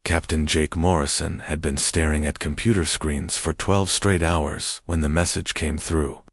Captain Jake Morrison had been staring at computer screens for 12 straight hours when the message came through.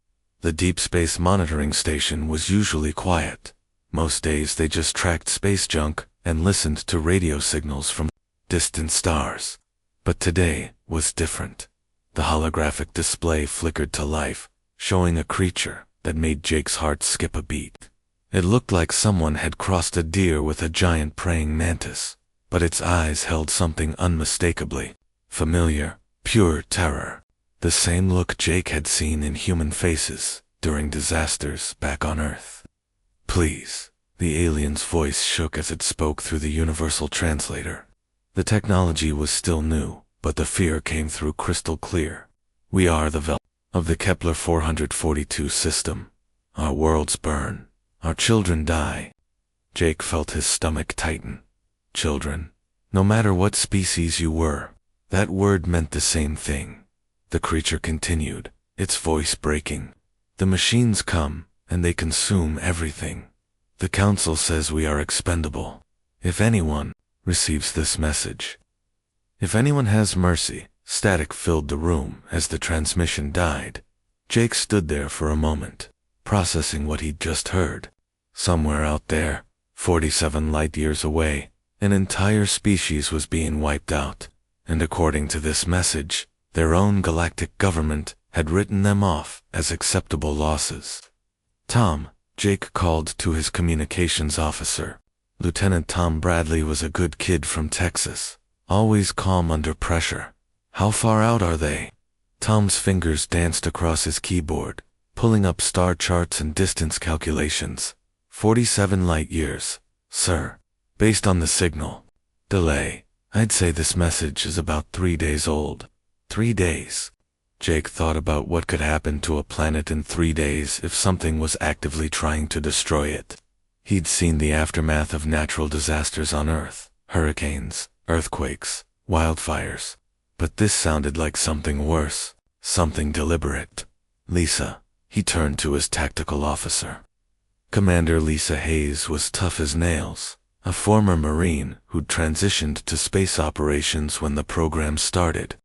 The Deep Space Monitoring Station was usually quiet. Most days they just tracked space junk and listened to radio signals from distant stars. But today was different. The holographic display flickered to life, showing a creature that made Jake's heart skip a beat. It looked like someone had crossed a deer with a giant praying mantis, but its eyes held something unmistakably familiar, pure terror. The same look Jake had seen in human faces during disasters back on Earth. "Please," the alien's voice shook as it spoke through the universal translator. The technology was still new, but the fear came through crystal clear. "We are the Vel of the Kepler 442 system. Our worlds burn. Our children die." Jake felt his stomach tighten. Children. No matter what species you were, that word meant the same thing. The creature continued, its voice breaking. "The machines come, and they consume everything. The Council says we are expendable. If anyone receives this message. If anyone has mercy." Static filled the room as the transmission died. Jake stood there for a moment, processing what he'd just heard. Somewhere out there, 47 light-years away, an entire species was being wiped out, and according to this message, their own galactic government had written them off as acceptable losses. "Tom," Jake called to his communications officer. Lieutenant Tom Bradley was a good kid from Texas, always calm under pressure. "How far out are they?" Tom's fingers danced across his keyboard, pulling up star charts and distance calculations. 47 light-years, sir. Based on the signal delay, I'd say this message is about 3 days old. 3 days. Jake thought about what could happen to a planet in 3 days if something was actively trying to destroy it. He'd seen the aftermath of natural disasters on Earth, hurricanes, earthquakes, wildfires. But this sounded like something worse, something deliberate. "Lisa," he turned to his tactical officer. Commander Lisa Hayes was tough as nails, a former Marine who'd transitioned to space operations when the program started.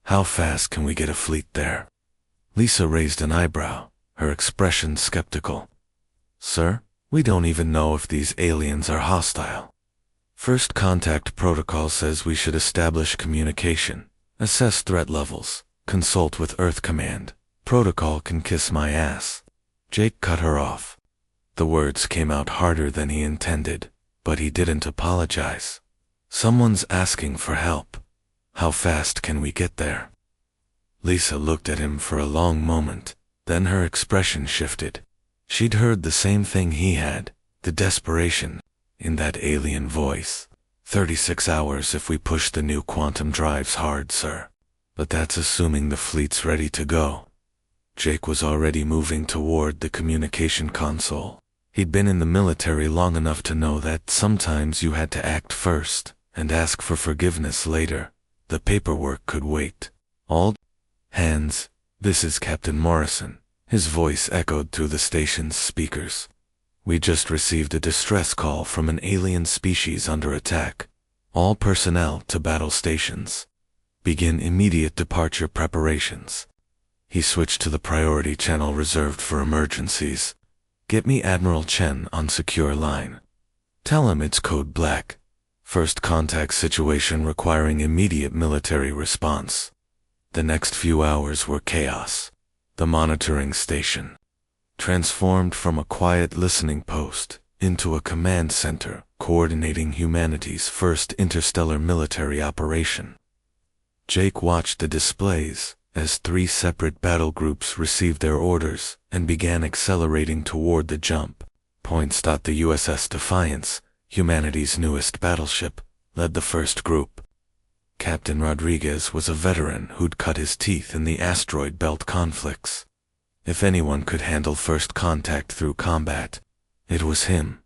"How fast can we get a fleet there?" Lisa raised an eyebrow, her expression skeptical. "Sir, we don't even know if these aliens are hostile. First Contact Protocol says we should establish communication, assess threat levels, consult with Earth Command. Protocol can kiss my ass." Jake cut her off. The words came out harder than he intended, but he didn't apologize. "Someone's asking for help. How fast can we get there?" Lisa looked at him for a long moment, then her expression shifted. She'd heard the same thing he had, the desperation in that alien voice. 36 hours if we push the new quantum drives hard, sir. But that's assuming the fleet's ready to go." Jake was already moving toward the communication console. He'd been in the military long enough to know that sometimes you had to act first and ask for forgiveness later. The paperwork could wait. "All hands, this is Captain Morrison." His voice echoed through the station's speakers. "We just received a distress call from an alien species under attack. All personnel to battle stations. Begin immediate departure preparations." He switched to the priority channel reserved for emergencies. "Get me Admiral Chen on secure line. Tell him it's code black. First contact situation requiring immediate military response." The next few hours were chaos. The monitoring station transformed from a quiet listening post into a command center coordinating humanity's first interstellar military operation. Jake watched the displays as 3 separate battle groups received their orders and began accelerating toward the jump points. The USS Defiance, humanity's newest battleship, led the first group. Captain Rodriguez was a veteran who'd cut his teeth in the asteroid belt conflicts. If anyone could handle first contact through combat, it was him.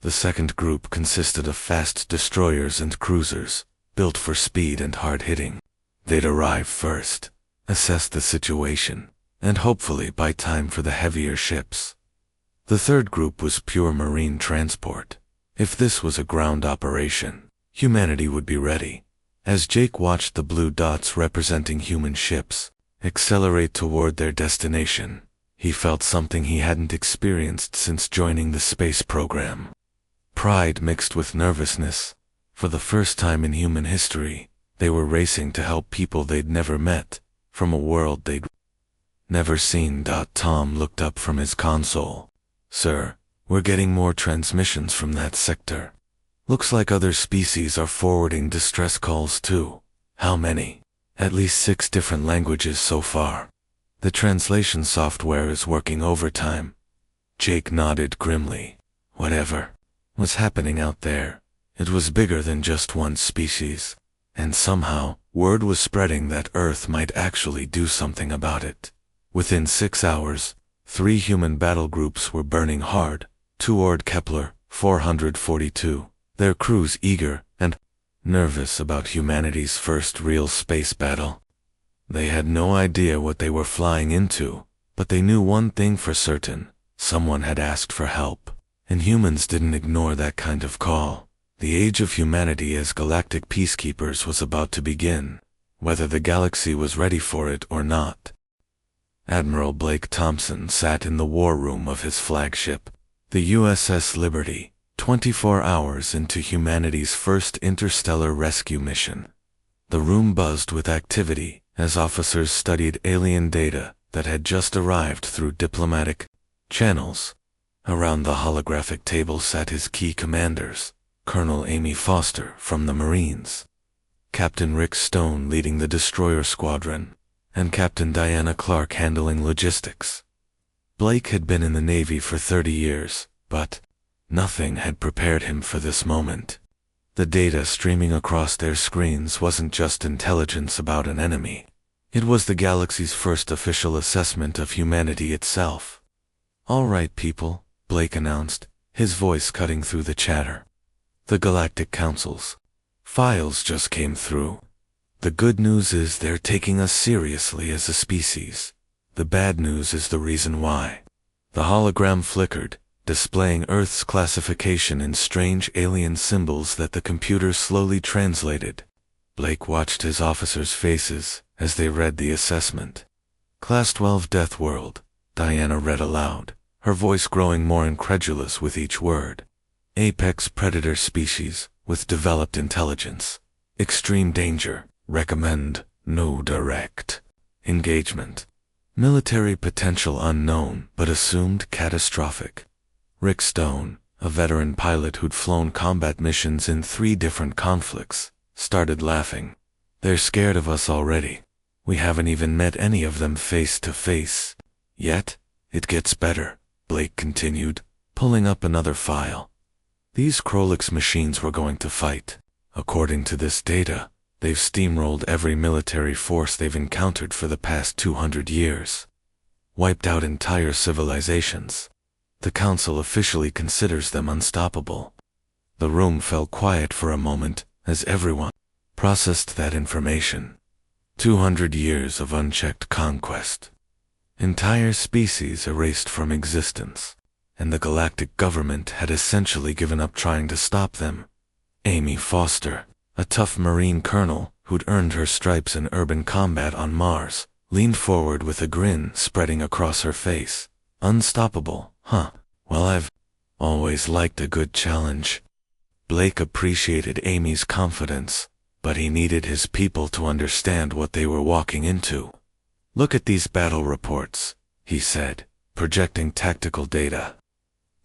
The second group consisted of fast destroyers and cruisers, built for speed and hard hitting. They'd arrive first, assess the situation, and hopefully buy time for the heavier ships. The third group was pure marine transport. If this was a ground operation, humanity would be ready, As Jake watched the blue dots representing human ships accelerate toward their destination, he felt something he hadn't experienced since joining the space program. Pride mixed with nervousness. For the first time in human history, they were racing to help people they'd never met, from a world they'd never seen. Tom looked up from his console. "Sir, we're getting more transmissions from that sector. Looks like other species are forwarding distress calls too." "How many?" "At least 6 different languages so far. The translation software is working overtime." Jake nodded grimly. Whatever was happening out there, it was bigger than just one species, and somehow, word was spreading that Earth might actually do something about it. Within 6 hours, 3 human battle groups were burning hard, toward Kepler 442, their crews eager and nervous about humanity's first real space battle. They had no idea what they were flying into, but they knew one thing for certain: someone had asked for help, and humans didn't ignore that kind of call. The age of humanity as galactic peacekeepers was about to begin, whether the galaxy was ready for it or not. Admiral Blake Thompson sat in the war room of his flagship, the USS Liberty, 24 hours into humanity's first interstellar rescue mission. The room buzzed with activity as officers studied alien data that had just arrived through diplomatic channels. Around the holographic table sat his key commanders: Colonel Amy Foster from the Marines, Captain Rick Stone leading the destroyer squadron, and Captain Diana Clark handling logistics. Blake had been in the Navy for 30 years, but nothing had prepared him for this moment. The data streaming across their screens wasn't just intelligence about an enemy. It was the galaxy's first official assessment of humanity itself. "All right, people," Blake announced, his voice cutting through the chatter. "The Galactic Council's files just came through. The good news is they're taking us seriously as a species. The bad news is the reason why." The hologram flickered, displaying Earth's classification in strange alien symbols that the computer slowly translated. Blake watched his officers' faces as they read the assessment. "Class 12 Death World," Diana read aloud, her voice growing more incredulous with each word. "Apex predator species with developed intelligence. Extreme danger. Recommend no direct engagement. Military potential unknown but assumed catastrophic." Rick Stone, a veteran pilot who'd flown combat missions in 3 different conflicts, started laughing. "They're scared of us already. We haven't even met any of them face to face yet. It gets better," Blake continued, pulling up another file. "These Krolix machines were going to fight. According to this data, they've steamrolled every military force they've encountered for the past 200 years. Wiped out entire civilizations. The Council officially considers them unstoppable." The room fell quiet for a moment as everyone processed that information. 200 years of unchecked conquest. Entire species erased from existence, and the galactic government had essentially given up trying to stop them. Amy Foster, a tough Marine colonel who'd earned her stripes in urban combat on Mars, leaned forward with a grin spreading across her face. "Unstoppable, huh? Well, I've always liked a good challenge." Blake appreciated Amy's confidence, but he needed his people to understand what they were walking into. "Look at these battle reports," he said, projecting tactical data.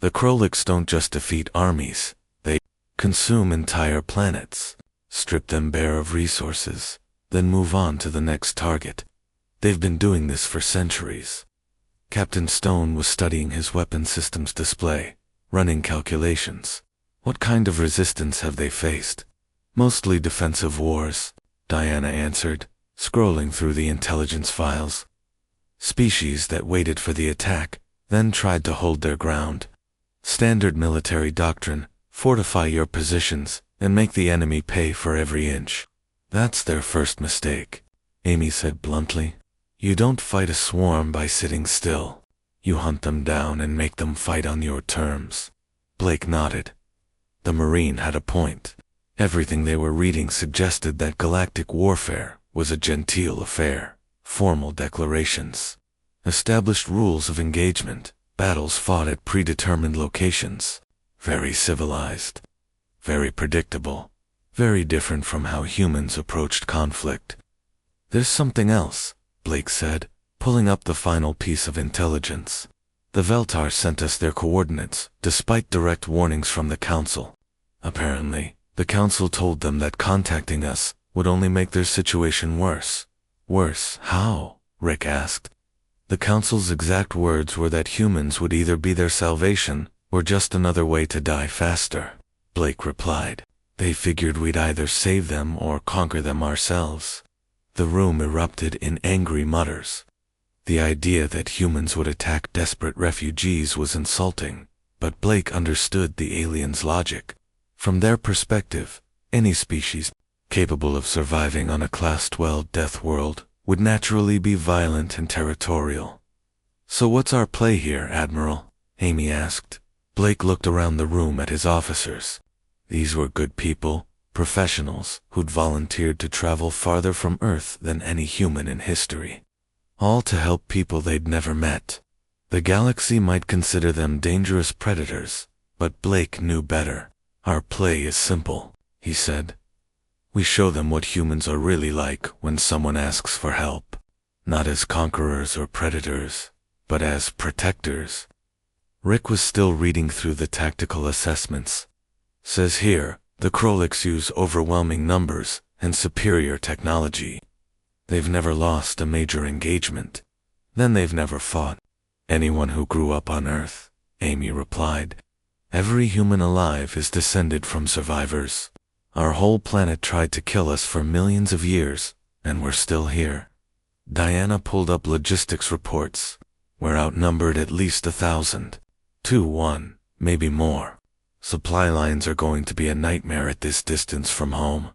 "The Krolix don't just defeat armies, they consume entire planets, strip them bare of resources, then move on to the next target. They've been doing this for centuries." Captain Stone was studying his weapon systems display, running calculations. "What kind of resistance have they faced?" "Mostly defensive wars," Diana answered, scrolling through the intelligence files. "Species that waited for the attack, then tried to hold their ground. Standard military doctrine: fortify your positions and make the enemy pay for every inch." "That's their first mistake," Amy said bluntly. "You don't fight a swarm by sitting still. You hunt them down and make them fight on your terms." Blake nodded. The Marine had a point. Everything they were reading suggested that galactic warfare was a genteel affair, formal declarations, established rules of engagement, battles fought at predetermined locations, very civilized, very predictable, very different from how humans approached conflict. "There's something else," Blake said, pulling up the final piece of intelligence. "The Veltar sent us their coordinates, despite direct warnings from the Council. Apparently, the Council told them that contacting us would only make their situation worse." "Worse? How?" Rick asked. "The Council's exact words were that humans would either be their salvation or just another way to die faster," Blake replied. "They figured we'd either save them or conquer them ourselves." The room erupted in angry mutters. The idea that humans would attack desperate refugees was insulting, but Blake understood the aliens' logic. From their perspective, any species capable of surviving on a Class 12 death world would naturally be violent and territorial. "So what's our play here, Admiral?" Amy asked. Blake looked around the room at his officers. These were good people, professionals who'd volunteered to travel farther from Earth than any human in history, all to help people they'd never met. The galaxy might consider them dangerous predators, but Blake knew better. "Our play is simple," he said. "We show them what humans are really like when someone asks for help, not as conquerors or predators, but as protectors." Rick was still reading through the tactical assessments. "Says here, the Krolix use overwhelming numbers and superior technology. They've never lost a major engagement. Then they've never fought." "Anyone who grew up on Earth," Amy replied. "Every human alive is descended from survivors. Our whole planet tried to kill us for millions of years, and we're still here." Diana pulled up logistics reports. "We're outnumbered at least 1,000. 2-1, maybe more. Supply lines are going to be a nightmare at this distance from home."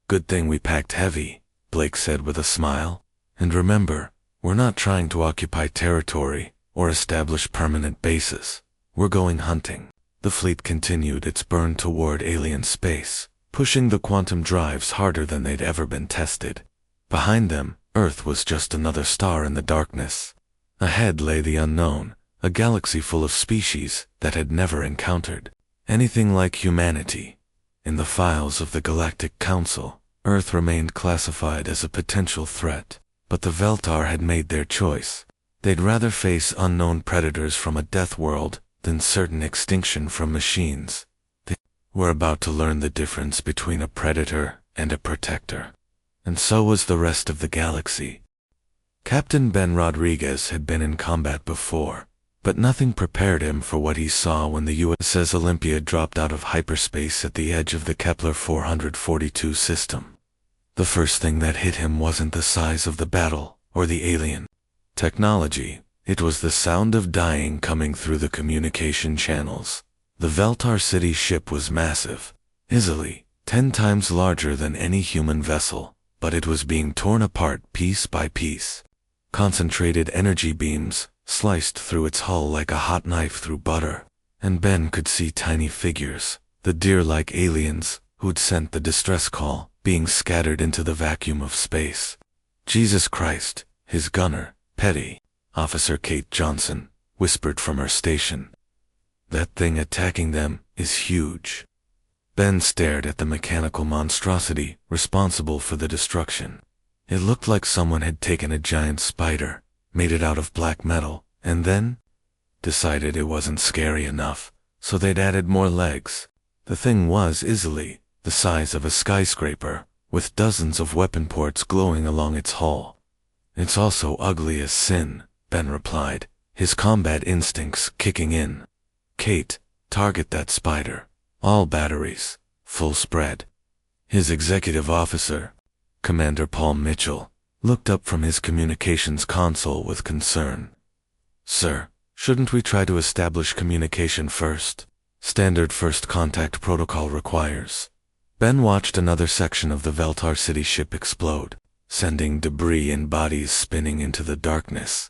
"Good thing we packed heavy," Blake said with a smile. "And remember, we're not trying to occupy territory or establish permanent bases. We're going hunting." The fleet continued its burn toward alien space, pushing the quantum drives harder than they'd ever been tested. Behind them, Earth was just another star in the darkness. Ahead lay the unknown, a galaxy full of species that had never encountered anything like humanity. In the files of the Galactic Council, Earth remained classified as a potential threat, but the Veltar had made their choice. They'd rather face unknown predators from a death world than certain extinction from machines. They were about to learn the difference between a predator and a protector. And so was the rest of the galaxy. Captain Ben Rodriguez had been in combat before, but nothing prepared him for what he saw when the USS Olympia dropped out of hyperspace at the edge of the Kepler 442 system. The first thing that hit him wasn't the size of the battle or the alien technology. It was the sound of dying coming through the communication channels. The Veltar City ship was massive, easily 10 times larger than any human vessel, but it was being torn apart piece by piece. Concentrated energy beams sliced through its hull like a hot knife through butter, and Ben could see tiny figures, the deer-like aliens who'd sent the distress call, being scattered into the vacuum of space. "Jesus Christ," his gunner, Petty, Officer Kate Johnson, whispered from her station. "That thing attacking them is huge." Ben stared at the mechanical monstrosity responsible for the destruction. It looked like someone had taken a giant spider, made it out of black metal, and then decided it wasn't scary enough, so they'd added more legs. The thing was easily the size of a skyscraper, with dozens of weapon ports glowing along its hull. "It's also ugly as sin," Ben replied, his combat instincts kicking in. "Kate, target that spider. All batteries, full spread." His executive officer, Commander Paul Mitchell, looked up from his communications console with concern. "Sir, shouldn't we try to establish communication first? Standard first contact protocol requires." Ben watched another section of the Veltar City ship explode, sending debris and bodies spinning into the darkness.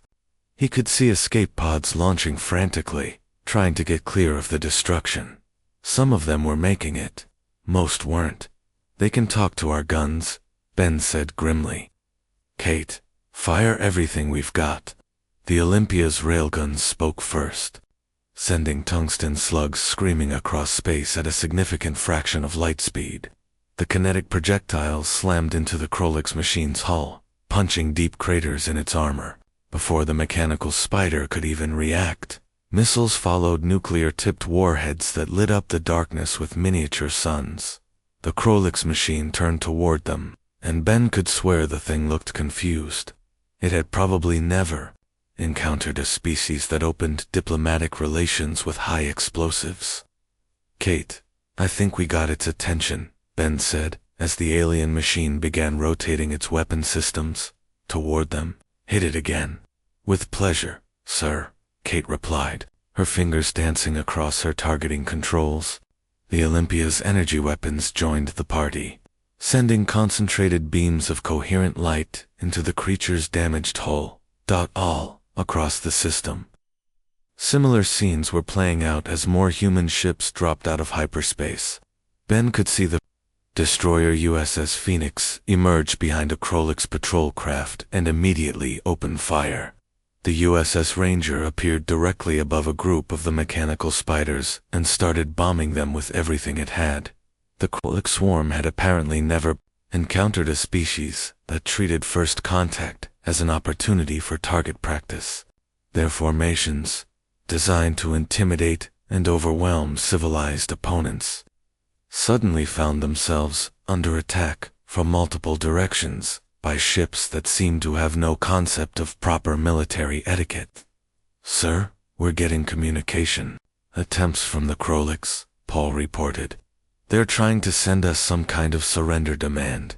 He could see escape pods launching frantically, trying to get clear of the destruction. Some of them were making it. Most weren't. They can talk to our guns, Ben said grimly. Kate, fire everything we've got. The Olympia's railguns spoke first, sending tungsten slugs screaming across space at a significant fraction of light speed. The kinetic projectiles slammed into the Krolix machine's hull, punching deep craters in its armor. Before the mechanical spider could even react, missiles followed nuclear-tipped warheads that lit up the darkness with miniature suns. The Krolix machine turned toward them, and Ben could swear the thing looked confused. It had probably never encountered a species that opened diplomatic relations with high explosives. Kate, I think we got its attention, Ben said, as the alien machine began rotating its weapon systems toward them. Hit it again. With pleasure, sir, Kate replied, her fingers dancing across her targeting controls. The Olympia's energy weapons joined the party, sending concentrated beams of coherent light into the creature's damaged hull. All across the system. Similar scenes were playing out as more human ships dropped out of hyperspace. Ben could see the destroyer USS Phoenix emerge behind a Krolix patrol craft and immediately open fire. The USS Ranger appeared directly above a group of the mechanical spiders and started bombing them with everything it had. The Krolix swarm had apparently never encountered a species that treated first contact as an opportunity for target practice. Their formations, designed to intimidate and overwhelm civilized opponents, suddenly found themselves under attack from multiple directions by ships that seemed to have no concept of proper military etiquette. Sir, we're getting communication attempts from the Krolix, Paul reported. They're trying to send us some kind of surrender demand.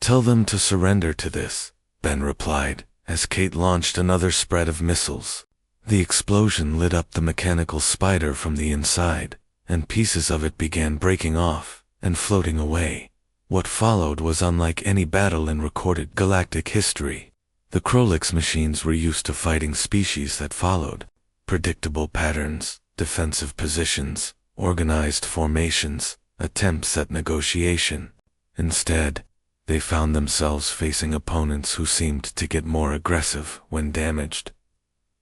Tell them to surrender to this, Ben replied, as Kate launched another spread of missiles. The explosion lit up the mechanical spider from the inside, and pieces of it began breaking off and floating away. What followed was unlike any battle in recorded galactic history. The Krolix machines were used to fighting species that followed predictable patterns, defensive positions, organized formations, attempts at negotiation. Instead, they found themselves facing opponents who seemed to get more aggressive when damaged.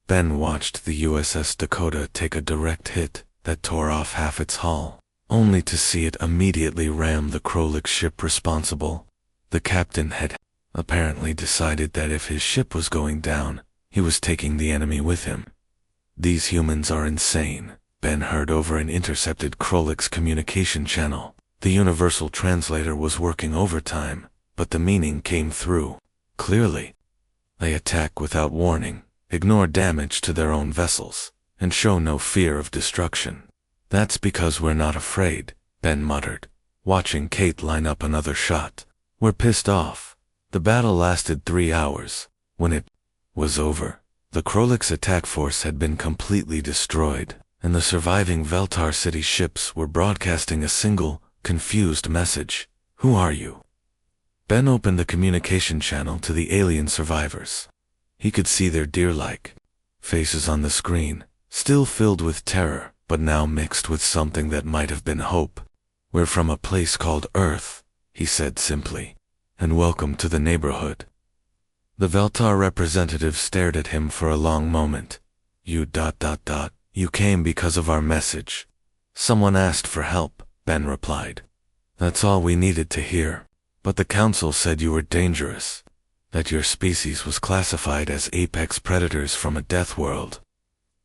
Ben watched the USS Dakota take a direct hit that tore off half its hull, only to see it immediately ram the Krolix ship responsible. The captain had apparently decided that if his ship was going down, he was taking the enemy with him. These humans are insane, Ben heard over an intercepted Krolix communication channel. The universal translator was working overtime, but the meaning came through clearly. They attack without warning, ignore damage to their own vessels, and show no fear of destruction. That's because we're not afraid, Ben muttered, watching Kate line up another shot. We're pissed off. The battle lasted 3 hours. When it was over, the Krolix attack force had been completely destroyed, and the surviving Veltar City ships were broadcasting a single, confused message. Who are you? Ben opened the communication channel to the alien survivors. He could see their deer-like faces on the screen, still filled with terror, but now mixed with something that might have been hope. We're from a place called Earth, he said simply, and welcome to the neighborhood. The Veltar representative stared at him for a long moment. You ... You came because of our message. Someone asked for help, Ben replied. That's all we needed to hear. But the council said you were dangerous, that your species was classified as apex predators from a death world.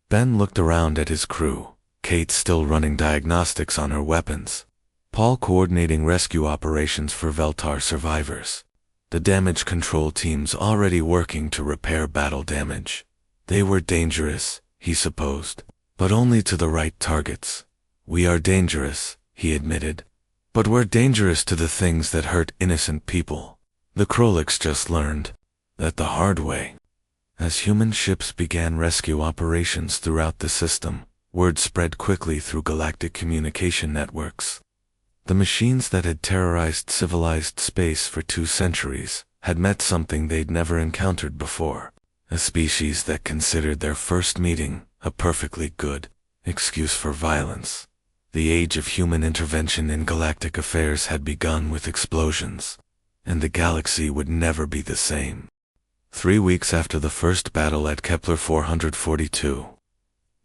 Ben looked around at his crew, Kate still running diagnostics on her weapons, Paul coordinating rescue operations for Veltar survivors, the damage control teams already working to repair battle damage. They were dangerous, he supposed, but only to the right targets. We are dangerous, he admitted, but we're dangerous to the things that hurt innocent people. The Krolix just learned that the hard way. As human ships began rescue operations throughout the system, word spread quickly through galactic communication networks. The machines that had terrorized civilized space for 2 centuries had met something they'd never encountered before, a species that considered their first meeting a perfectly good excuse for violence. The age of human intervention in galactic affairs had begun with explosions, and the galaxy would never be the same. 3 weeks after the first battle at Kepler 442,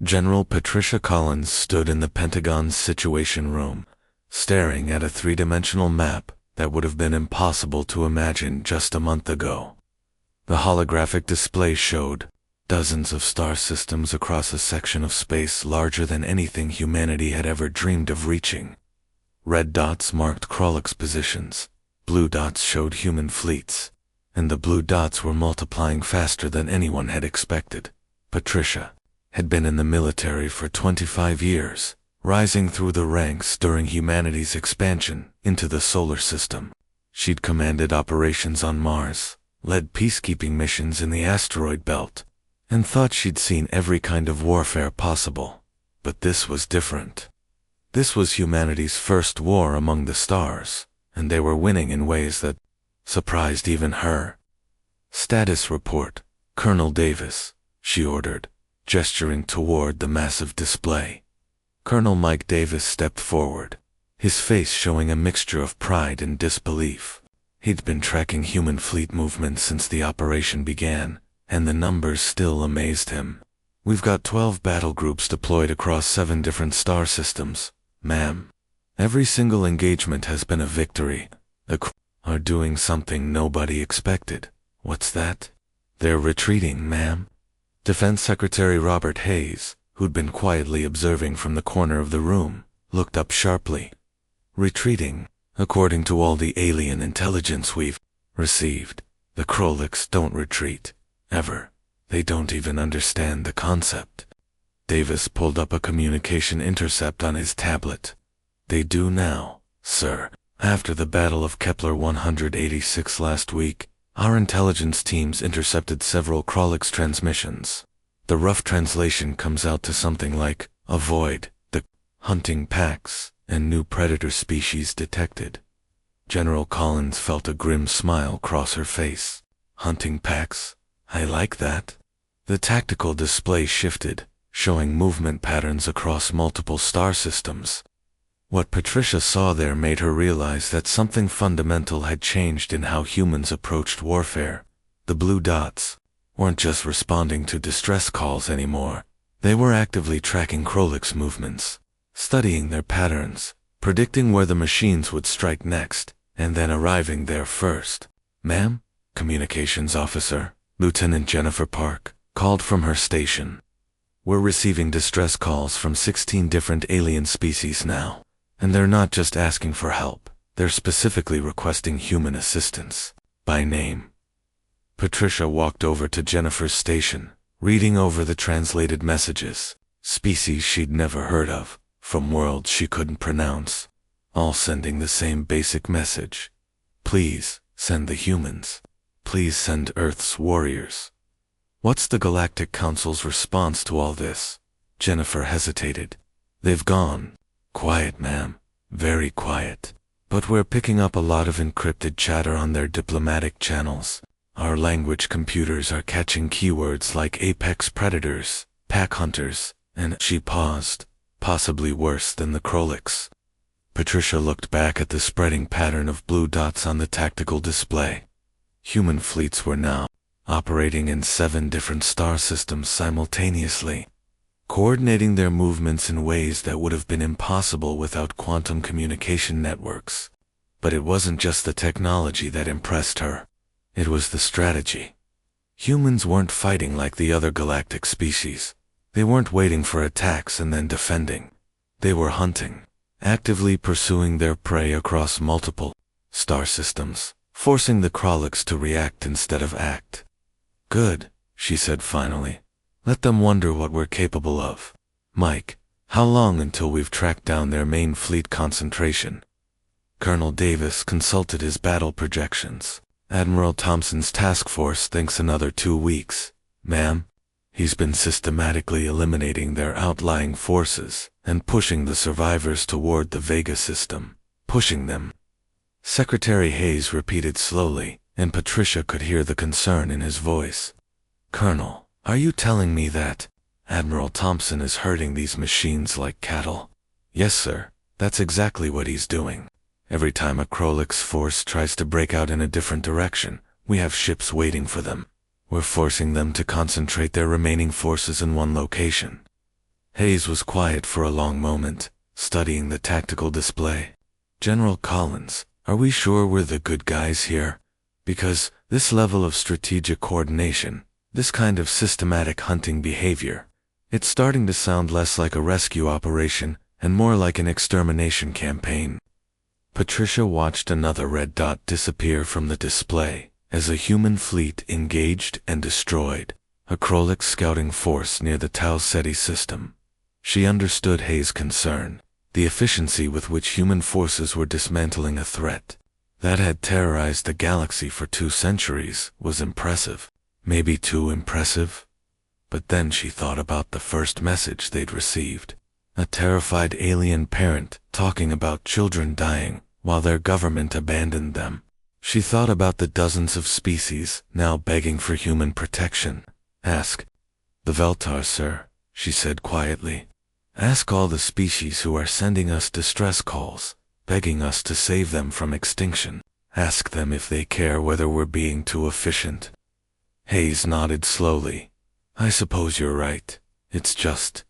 General Patricia Collins stood in the Pentagon's Situation Room, staring at a three-dimensional map that would have been impossible to imagine just a month ago. The holographic display showed dozens of star systems across a section of space larger than anything humanity had ever dreamed of reaching. Red dots marked Krolok's positions, blue dots showed human fleets, and the blue dots were multiplying faster than anyone had expected. Patricia had been in the military for 25 years, rising through the ranks during humanity's expansion into the solar system. She'd commanded operations on Mars, led peacekeeping missions in the asteroid belt, and thought she'd seen every kind of warfare possible. But this was different. This was humanity's first war among the stars, and they were winning in ways that surprised even her. "Status report, Colonel Davis," she ordered, gesturing toward the massive display. Colonel Mike Davis stepped forward, his face showing a mixture of pride and disbelief. He'd been tracking human fleet movements since the operation began, and the numbers still amazed him. "We've got 12 battle groups deployed across 7 different star systems, ma'am. Every single engagement has been a victory. The crew are doing something nobody expected." "What's that?" "They're retreating, ma'am." Defense Secretary Robert Hayes, who'd been quietly observing from the corner of the room, looked up sharply. "Retreating? According to all the alien intelligence we've received, the Krolok's don't retreat. Ever. They don't even understand the concept." Davis pulled up a communication intercept on his tablet. "They do now, sir. After the Battle of Kepler 186 last week, our intelligence teams intercepted several Krolok's transmissions. The rough translation comes out to something like, avoid the hunting packs and new predator species detected." General Collins felt a grim smile cross her face. "Hunting packs? I like that." The tactical display shifted, showing movement patterns across multiple star systems. What Patricia saw there made her realize that something fundamental had changed in how humans approached warfare. The blue dots weren't just responding to distress calls anymore. They were actively tracking Krolok's movements, studying their patterns, predicting where the machines would strike next, and then arriving there first. "Ma'am?" Communications Officer, Lieutenant Jennifer Park, called from her station. "We're receiving distress calls from 16 different alien species now. And they're not just asking for help, they're specifically requesting human assistance, by name." Patricia walked over to Jennifer's station, reading over the translated messages. Species she'd never heard of, from worlds she couldn't pronounce, all sending the same basic message. "Please, send the humans. Please send Earth's warriors." "What's the Galactic Council's response to all this?" Jennifer hesitated. "They've gone. Quiet, ma'am. Very quiet. But we're picking up a lot of encrypted chatter on their diplomatic channels. Our language computers are catching keywords like apex predators, pack hunters, and—" She paused. "Possibly worse than the Krolok's." Patricia looked back at the spreading pattern of blue dots on the tactical display. Human fleets were now operating in 7 different star systems simultaneously, coordinating their movements in ways that would have been impossible without quantum communication networks. But it wasn't just the technology that impressed her. It was the strategy. Humans weren't fighting like the other galactic species. They weren't waiting for attacks and then defending. They were hunting, actively pursuing their prey across multiple star systems, forcing the Krolok's to react instead of act. "Good," she said finally. "Let them wonder what we're capable of. Mike, how long until we've tracked down their main fleet concentration?" Colonel Davis consulted his battle projections. "Admiral Thompson's task force thinks another 2 weeks, ma'am. He's been systematically eliminating their outlying forces and pushing the survivors toward the Vega system. Pushing them." Secretary Hayes repeated slowly, and Patricia could hear the concern in his voice. "Colonel, are you telling me that Admiral Thompson is herding these machines like cattle?" Yes, sir. That's exactly what he's doing. Every time a Krolix force tries to break out in a different direction, we have ships waiting for them. We're forcing them to concentrate their remaining forces in one location. Hayes was quiet for a long moment, studying the tactical display. General Collins, are we sure we're the good guys here? Because this level of strategic coordination, this kind of systematic hunting behavior, it's starting to sound less like a rescue operation and more like an extermination campaign. Patricia watched another red dot disappear from the display as a human fleet engaged and destroyed a Krolix scouting force near the Tau Ceti system. She understood Hayes' concern. The efficiency with which human forces were dismantling a threat that had terrorized the galaxy for 2 centuries was impressive. Maybe too impressive? But then she thought about the first message they'd received. A terrified alien parent talking about children dying while their government abandoned them. She thought about the dozens of species now begging for human protection. Ask the Veltar, sir, she said quietly. Ask all the species who are sending us distress calls, begging us to save them from extinction. Ask them if they care whether we're being too efficient. Hayes nodded slowly. I suppose you're right. It's just, ...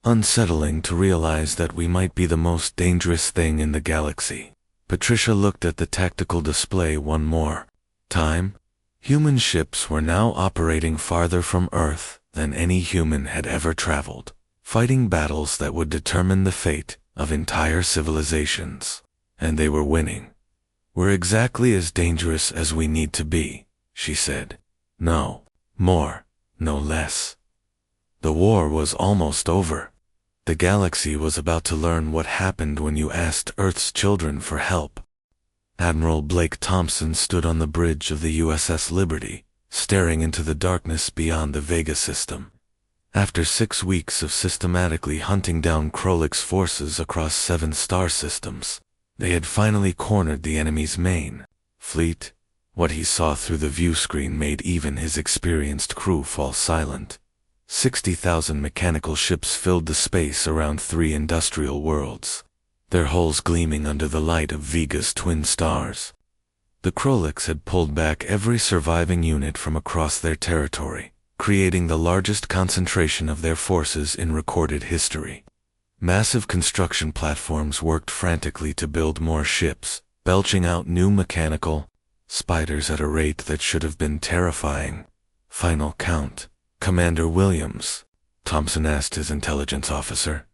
unsettling to realize that we might be the most dangerous thing in the galaxy. Patricia looked at the tactical display one more time. Human ships were now operating farther from Earth than any human had ever traveled, fighting battles that would determine the fate of entire civilizations. And they were winning. We're exactly as dangerous as we need to be, she said. No more, no less. The war was almost over. The galaxy was about to learn what happened when you asked Earth's children for help. Admiral Blake Thompson stood on the bridge of the USS Liberty, staring into the darkness beyond the Vega system. After 6 weeks of systematically hunting down Krolix forces across 7 star systems, they had finally cornered the enemy's main fleet. What he saw through the view screen made even his experienced crew fall silent. 60,000 mechanical ships filled the space around 3 industrial worlds, their hulls gleaming under the light of Vega's twin stars. The Krolix had pulled back every surviving unit from across their territory, creating the largest concentration of their forces in recorded history. Massive construction platforms worked frantically to build more ships, belching out new mechanical spiders at a rate that should have been terrifying. Final count. Commander Williams, Thompson asked his intelligence officer.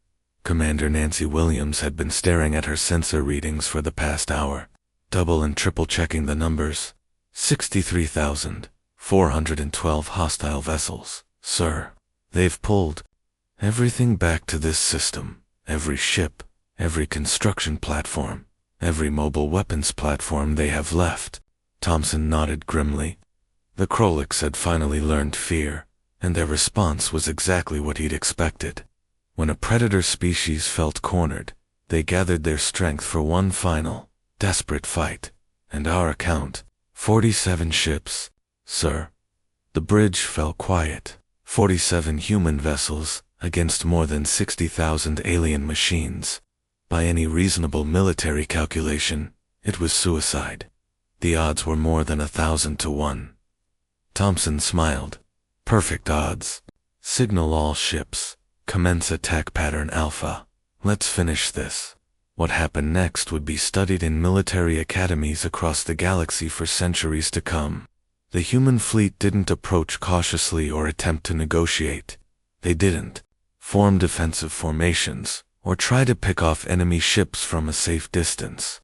Commander Nancy Williams had been staring at her sensor readings for the past hour, double and triple checking the numbers. 63,412 hostile vessels, sir. They've pulled everything back to this system, every ship, every construction platform, every mobile weapons platform they have left. Thompson nodded grimly. The Krolix had finally learned fear, and their response was exactly what he'd expected. When a predator species felt cornered, they gathered their strength for one final, desperate fight. And our account, 47 ships, sir. The bridge fell quiet. 47 human vessels against more than 60,000 alien machines. By any reasonable military calculation, it was suicide. The odds were more than 1,000 to 1. Thompson smiled. Perfect odds. Signal all ships. Commence attack pattern Alpha. Let's finish this. What happened next would be studied in military academies across the galaxy for centuries to come. The human fleet didn't approach cautiously or attempt to negotiate. They didn't form defensive formations or try to pick off enemy ships from a safe distance.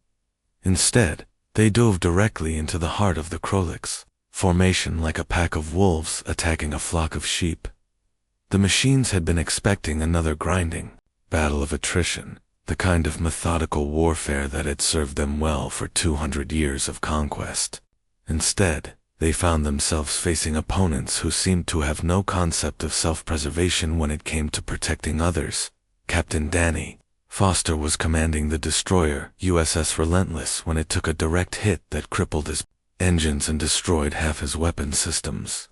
Instead, they dove directly into the heart of the Krolix formation like a pack of wolves attacking a flock of sheep. The machines had been expecting another grinding battle of attrition, the kind of methodical warfare that had served them well for 200 years of conquest. Instead, they found themselves facing opponents who seemed to have no concept of self-preservation when it came to protecting others. Captain Danny Foster was commanding the destroyer USS Relentless when it took a direct hit that crippled his engines and destroyed half his weapon systems.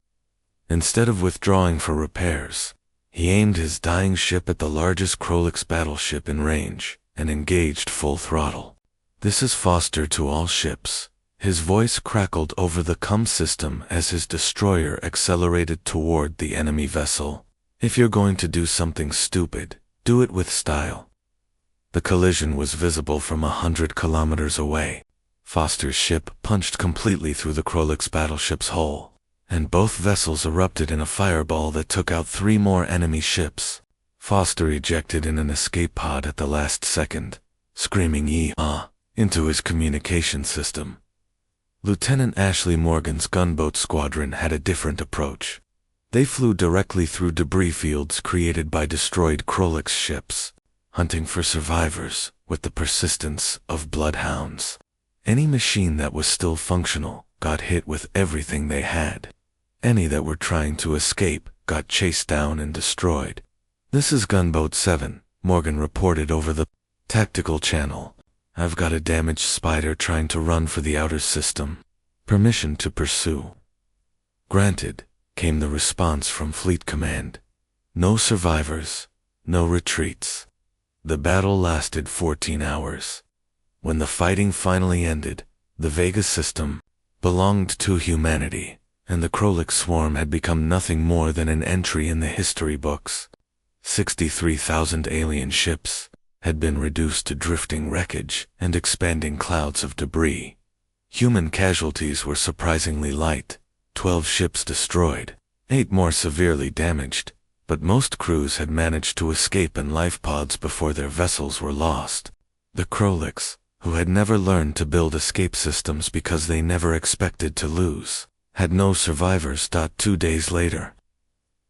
Instead of withdrawing for repairs, He aimed his dying ship at the largest Krolix battleship in range, and engaged full throttle. "This is Foster to all ships." His voice crackled over the comm system as his destroyer accelerated toward the enemy vessel. "If you're going to do something stupid, do it with style." The collision was visible from 100 kilometers away. Foster's ship punched completely through the Krolix battleship's hull, and both vessels erupted in a fireball that took out 3 more enemy ships. Foster ejected in an escape pod at the last second, screaming "Yee-ah" into his communication system. Lieutenant Ashley Morgan's gunboat squadron had a different approach. They flew directly through debris fields created by destroyed Krolix ships, hunting for survivors with the persistence of bloodhounds. Any machine that was still functional got hit with everything they had. Any that were trying to escape got chased down and destroyed. "This is Gunboat 7, Morgan reported over the tactical channel. "I've got a damaged spider trying to run for the outer system. Permission to pursue." "Granted," came the response from Fleet Command. "No survivors, no retreats." The battle lasted 14 hours. When the fighting finally ended, the Vega system belonged to humanity, and the Krolix swarm had become nothing more than an entry in the history books. 63,000 alien ships had been reduced to drifting wreckage and expanding clouds of debris. Human casualties were surprisingly light: 12 ships destroyed, 8 more severely damaged, but most crews had managed to escape in life pods before their vessels were lost. The Krolix, who had never learned to build escape systems because they never expected to lose, had no survivors. 2 days later,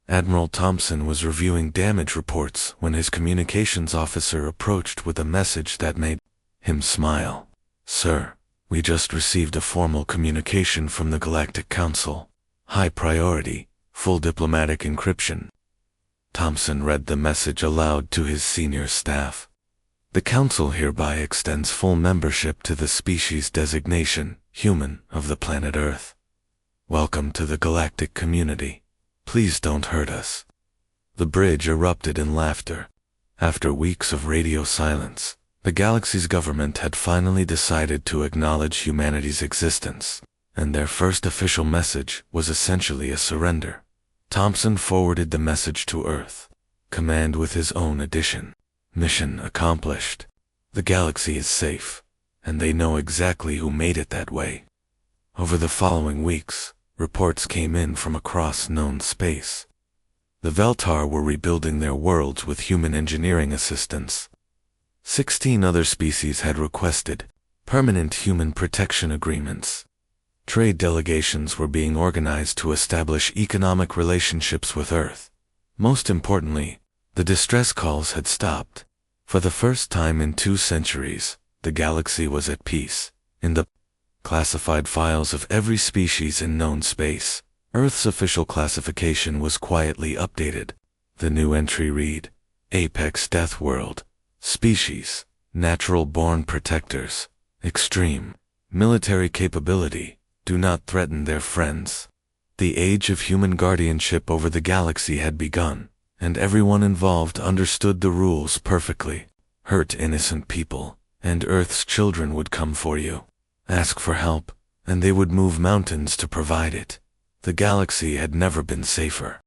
Admiral Thompson was reviewing damage reports when his communications officer approached with a message that made him smile. "Sir, we just received a formal communication from the Galactic Council. High priority, full diplomatic encryption." Thompson read the message aloud to his senior staff. "The Council hereby extends full membership to the species designation, human, of the planet Earth. Welcome to the galactic community. Please don't hurt us." The bridge erupted in laughter. After weeks of radio silence, the galaxy's government had finally decided to acknowledge humanity's existence, and their first official message was essentially a surrender. Thompson forwarded the message to Earth Command with his own addition. "Mission accomplished. The galaxy is safe, and they know exactly who made it that way." Over the following weeks, reports came in from across known space. The Veltar were rebuilding their worlds with human engineering assistance. 16 other species had requested permanent human protection agreements. Trade delegations were being organized to establish economic relationships with Earth. Most importantly, the distress calls had stopped. For the first time in 2 centuries, the galaxy was at peace. In the classified files of every species in known space, Earth's official classification was quietly updated. The new entry read, Apex Deathworld, Species, Natural-born Protectors, Extreme, Military Capability, Do not threaten their friends. The age of human guardianship over the galaxy had begun, and everyone involved understood the rules perfectly. Hurt innocent people, and Earth's children would come for you. Ask for help, and they would move mountains to provide it. The galaxy had never been safer.